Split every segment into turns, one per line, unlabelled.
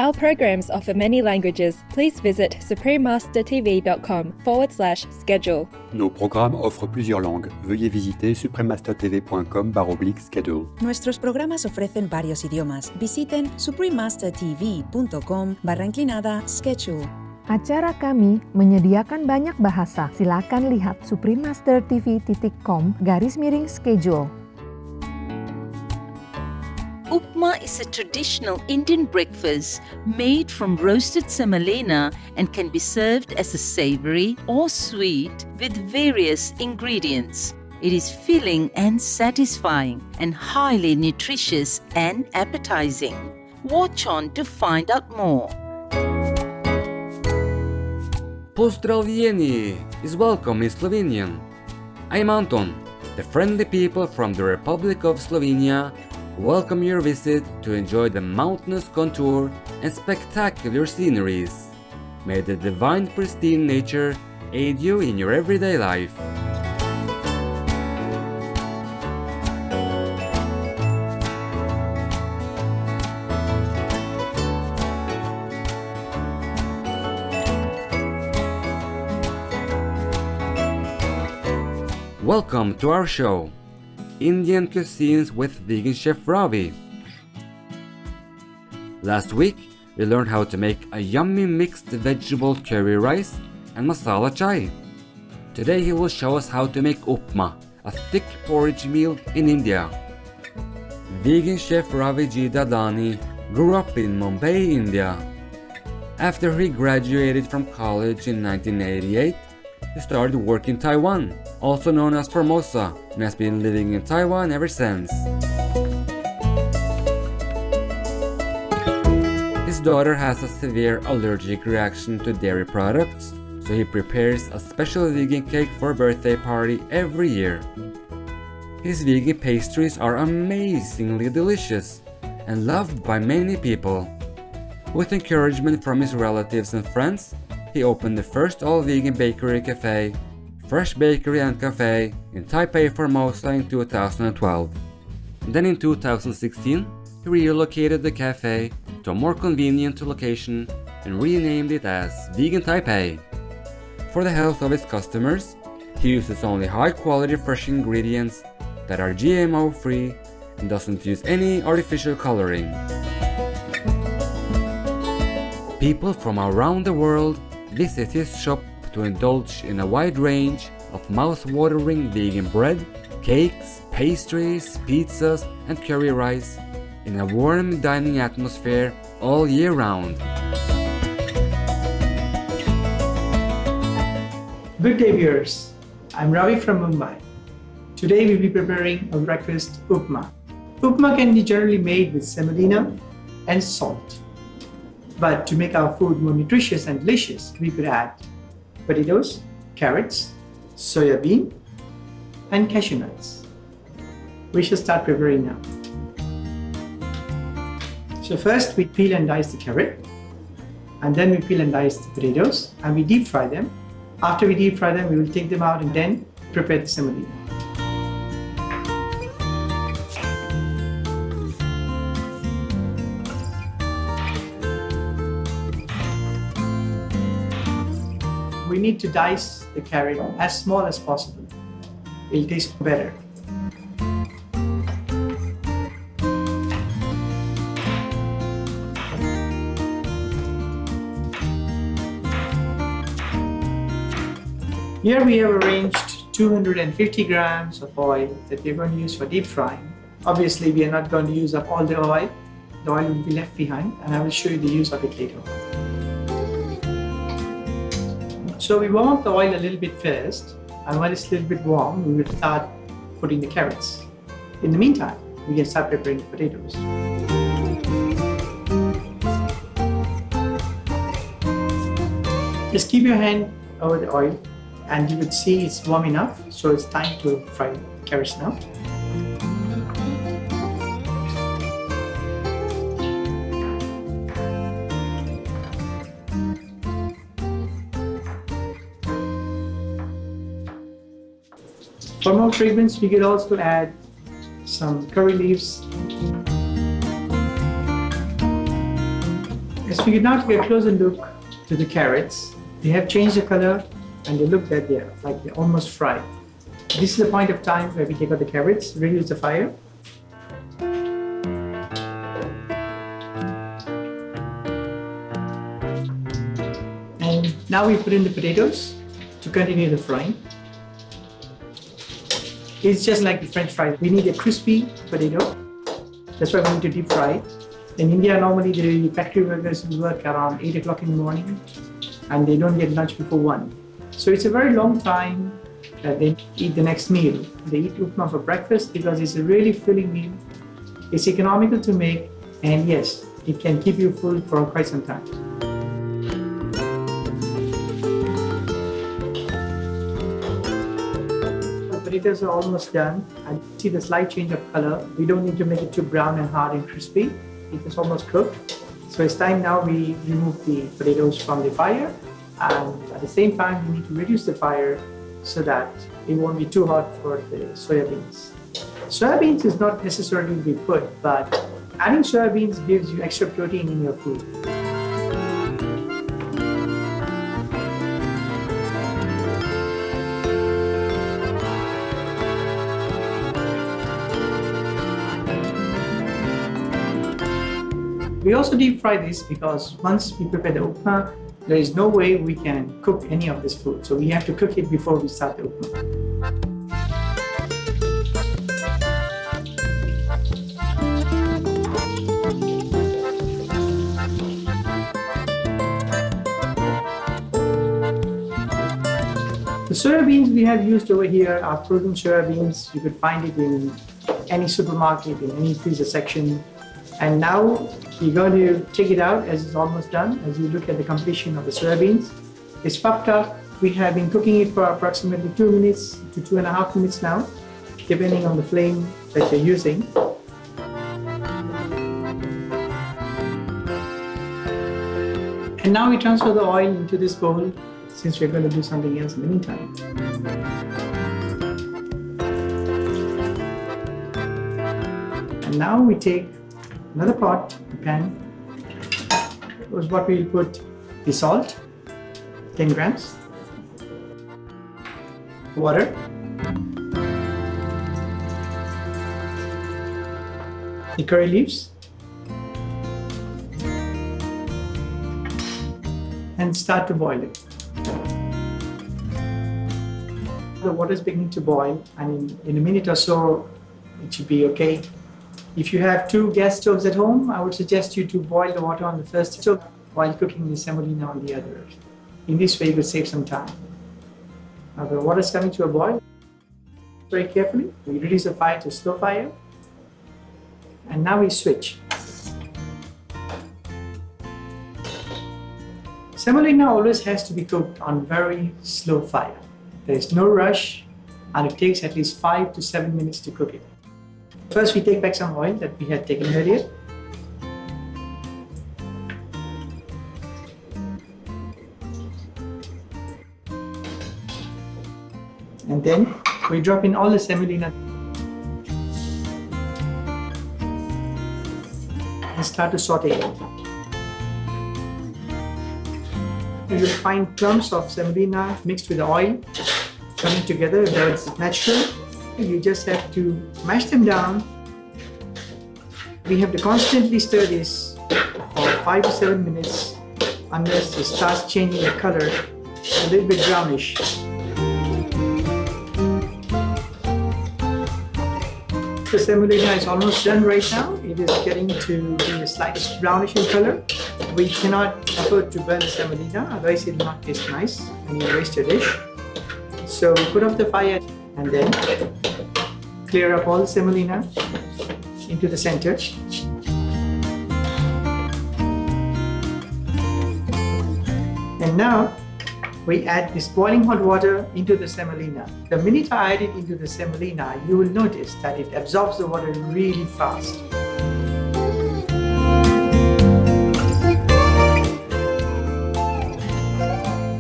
Our programs offer many languages. Please visit suprememastertv.com/schedule.
Nos programmes offrent plusieurs langues. Veuillez visiter suprememastertv.com/schedule.
Nuestros programas ofrecen varios idiomas. Visiten suprememastertv.com/schedule.
Acara kami menyediakan banyak bahasa. Silakan lihat suprememastertv.com/schedule.
Upma is a traditional Indian breakfast made from roasted semolina and can be served as a savory or sweet with various ingredients. It is filling and satisfying and highly nutritious and appetizing. Watch on to find out more.
Pozdravljeni is welcome in Slovenian. I'm Anton, the friendly people from the Republic of Slovenia welcome your visit to enjoy the mountainous contour and spectacular sceneries. May the divine pristine nature aid you in your everyday life. Welcome to our show, Indian Cuisines with Vegan Chef Ravi. Last week, we learned how to make a yummy mixed vegetable curry rice and masala chai. Today he will show us how to make upma, a thick porridge meal in India. Vegan Chef Ravi G. Dadani grew up in Mumbai, India. After he graduated from college in 1988, he started work in Taiwan, also known as Formosa, and has been living in Taiwan ever since. His daughter has a severe allergic reaction to dairy products, so he prepares a special vegan cake for a birthday party every year. His vegan pastries are amazingly delicious and loved by many people. With encouragement from his relatives and friends, he opened the first all-vegan bakery cafe, Fresh Bakery and Cafe, in Taipei, Formosa in 2012. Then in 2016, he relocated the cafe to a more convenient location and renamed it as Vegan Taipei. For the health of his customers, he uses only high-quality fresh ingredients that are GMO-free and doesn't use any artificial coloring. People from around the world visit his shop to indulge in a wide range of mouth-watering vegan bread, cakes, pastries, pizzas, and curry rice in a warm dining atmosphere all year round.
Good day, viewers. I'm Ravi from Mumbai. Today we'll be preparing a breakfast upma. Upma can be generally made with semolina and salt. But to make our food more nutritious and delicious, we could add potatoes, carrots, soya bean, and cashew nuts. We shall start preparing now. So first we peel and dice the carrot, and then we peel and dice the potatoes, and we deep fry them. After we deep fry them, we will take them out and then prepare the semolina. We need to dice the carrot as small as possible. It'll taste better. Here we have arranged 250 grams of oil that we're going to use for deep frying. Obviously, we are not going to use up all the oil. The oil will be left behind, and I will show you the use of it later on. So we warm up the oil a little bit first, and when it's a little bit warm, we will start putting the carrots. In the meantime, we can start preparing the potatoes. Just keep your hand over the oil, and you would see it's warm enough, so it's time to fry the carrots now. For more fragrance, we could also add some curry leaves, As we now take a closer look to the carrots, they have changed the color and they look that they're almost fried. This is the point of time where we take out the carrots, reduce the fire. And now we put in the potatoes to continue the frying. It's just like the French fries. We need a crispy potato. That's why we need to deep fry it. In India, normally the factory workers work around 8 o'clock in the morning and they don't get lunch before 1. So it's a very long time that they eat the next meal. They eat Upma for breakfast because it's a really filling meal. It's economical to make, and yes, it can keep you full for quite some time. The potatoes are almost done. I see the slight change of color. We don't need to make it too brown and hard and crispy. It is almost cooked. So it's time now we remove the potatoes from the fire, and at the same time we need to reduce the fire so that it won't be too hot for the soya beans. Soya beans is not necessarily to be put, but adding soya beans gives you extra protein in your food. We also deep fry this because once we prepare the Upma, there is no way we can cook any of this food. So we have to cook it before we start the Upma. The soya beans we have used over here are frozen soya beans. You could find it in any supermarket, in any freezer section. And now we're going to take it out as it's almost done. As you look at the completion of the soya beans, it's puffed up. We have been cooking it for approximately 2 minutes to 2.5 minutes now, depending on the flame that you're using. And now we transfer the oil into this bowl, since we're going to do something else in the meantime. And now we take another pot, a pan. Was what we'll put the salt, 10 grams, water, the curry leaves, and start to boil it. The water is beginning to boil, and in a minute or so, it should be okay. If you have 2 gas stoves at home, I would suggest you to boil the water on the first stove while cooking the semolina on the other. In this way, you will save some time. Now the water is coming to a boil. Very carefully, we reduce the fire to slow fire. And now we switch. Semolina always has to be cooked on very slow fire. There is no rush, and it takes at least 5 to 7 minutes to cook it. First, we take back some oil that we had taken earlier. And then we drop in all the semolina and start to saute it. You will find clumps of semolina mixed with the oil coming together. That's natural. You just have to mash them down. We have to constantly stir this for 5 to 7 minutes unless it starts changing the color a little bit brownish. The semolina is almost done right now. It is getting to be a slightly brownish in color. We cannot afford to burn the semolina, otherwise it will not taste nice and you waste your dish. So we put off the fire and then clear up all the semolina into the center. And now we add this boiling hot water into the semolina. The minute I add it into the semolina, you will notice that it absorbs the water really fast.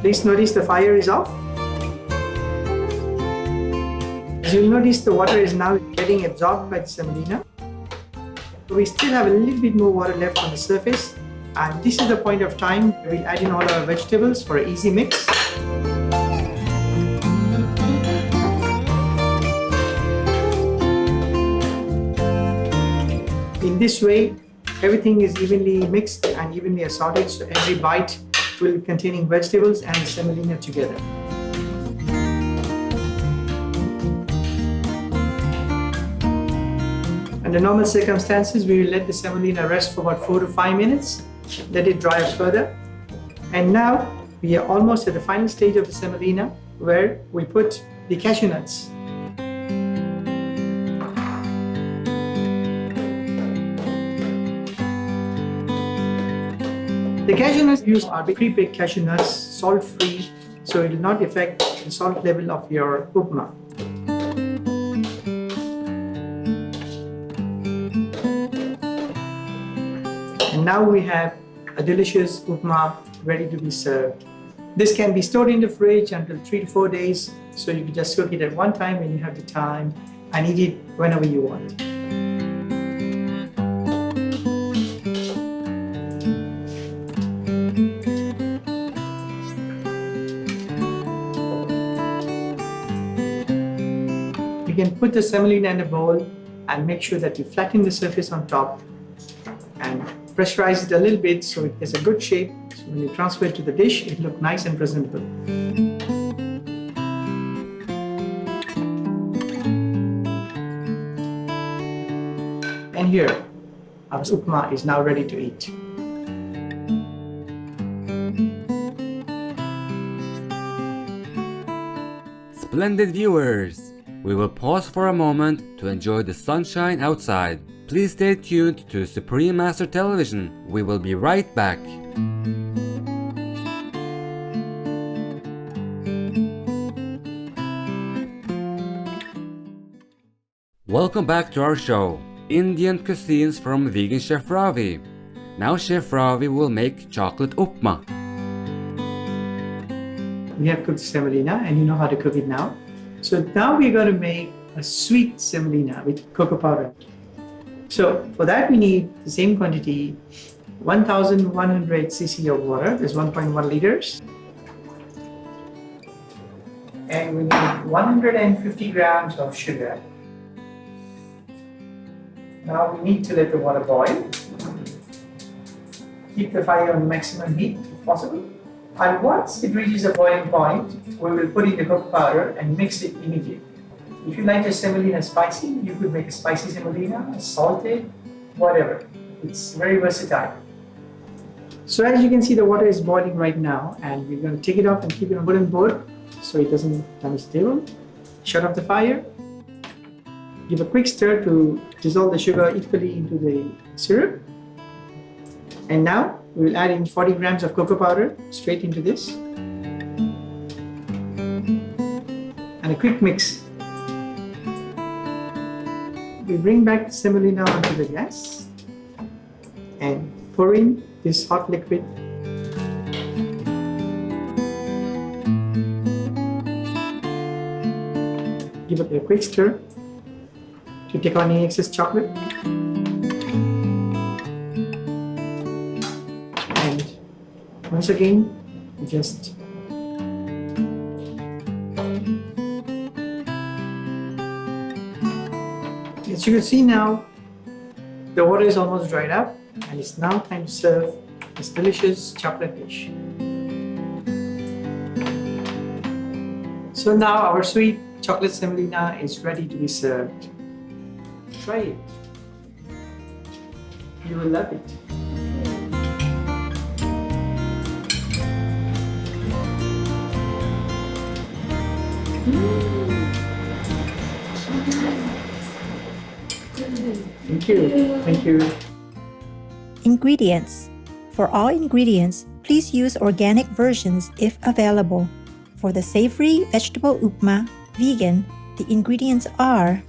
Please notice the fire is off. As you'll notice, the water is now getting absorbed by the semolina. We still have a little bit more water left on the surface. And this is the point of time we add in all our vegetables for an easy mix. In this way, everything is evenly mixed and evenly assorted, so every bite will be containing vegetables and semolina together. Under normal circumstances, we will let the semolina rest for about 4 to 5 minutes, let it dry up further. And now we are almost at the final stage of the semolina, where we put the cashew nuts. The cashew nuts used are pre-baked cashew nuts, salt-free, so it will not affect the salt level of your upma. And now we have a delicious upma ready to be served. This can be stored in the fridge until 3 to 4 days, so you can just cook it at one time when you have the time and eat it whenever you want. You can put the semolina in a bowl and make sure that you flatten the surface on top and pressurize it a little bit so it has a good shape. So when you transfer it to the dish, it looks nice and presentable. And here, our upma is now ready to eat.
Splendid viewers! We will pause for a moment to enjoy the sunshine outside. Please stay tuned to Supreme Master Television. We will be right back. Welcome back to our show, Indian Cuisines from Vegan Chef Ravi. Now Chef Ravi will make chocolate upma.
We have cooked semolina and you know how to cook it now. So now we're going to make a sweet semolina with cocoa powder. So for that we need the same quantity, 1100 cc of water, that's 1.1 liters. And we need 150 grams of sugar. Now we need to let the water boil. Keep the fire on maximum heat if possible. And once it reaches a boiling point, we will put in the cocoa powder and mix it immediately. If you like your semolina spicy, you could make a spicy semolina, salted, whatever. It's very versatile. So as you can see, the water is boiling right now, and we're going to take it off and keep it on a wooden board so it doesn't damage the table. Shut off the fire. Give a quick stir to dissolve the sugar equally into the syrup. And now we will add in 40 grams of cocoa powder straight into this. And a quick mix. We bring back the semolina onto the gas and pour in this hot liquid. Give it a quick stir to take out any excess chocolate. And once again, we just as you can see now, the water is almost dried up and it's now time to serve this delicious chocolate dish. So now our sweet chocolate semolina is ready to be served. Try it. You will love it. Thank you. Thank you.
Ingredients. For all ingredients, please use organic versions if available. For the savory vegetable upma, vegan, the ingredients are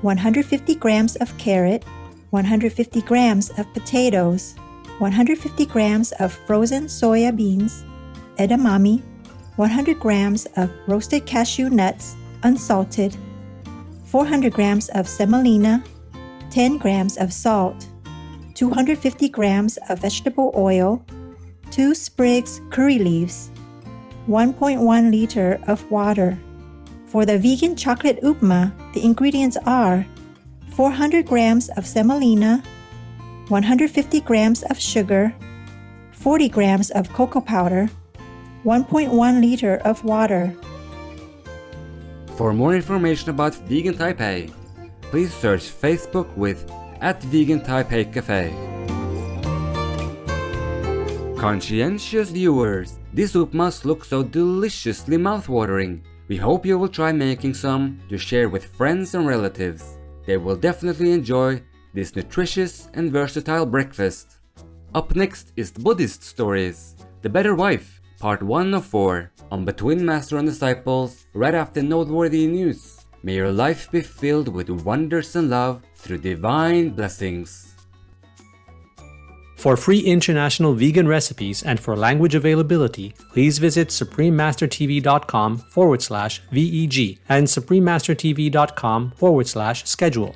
150 grams of carrot, 150 grams of potatoes, 150 grams of frozen soya beans, edamame, 100 grams of roasted cashew nuts, unsalted, 400 grams of semolina, 10 grams of salt, 250 grams of vegetable oil, 2 sprigs curry leaves, 1.1 liter of water. For the vegan chocolate upma, the ingredients are 400 grams of semolina, 150 grams of sugar, 40 grams of cocoa powder, 1.1 liter of water.
For more information about Vegan Taipei, please search Facebook with @Vegan Taipei Cafe. Conscientious viewers, these upmas look so deliciously mouthwatering. We hope you will try making some to share with friends and relatives. They will definitely enjoy this nutritious and versatile breakfast. Up next is Buddhist Stories, The Better Wife, Part 1 of 4, on Between Master and Disciples, right after noteworthy news. May your life be filled with wonders and love through divine blessings.
For free international vegan recipes and for language availability, please visit suprememastertv.com/VEG and suprememastertv.com/schedule.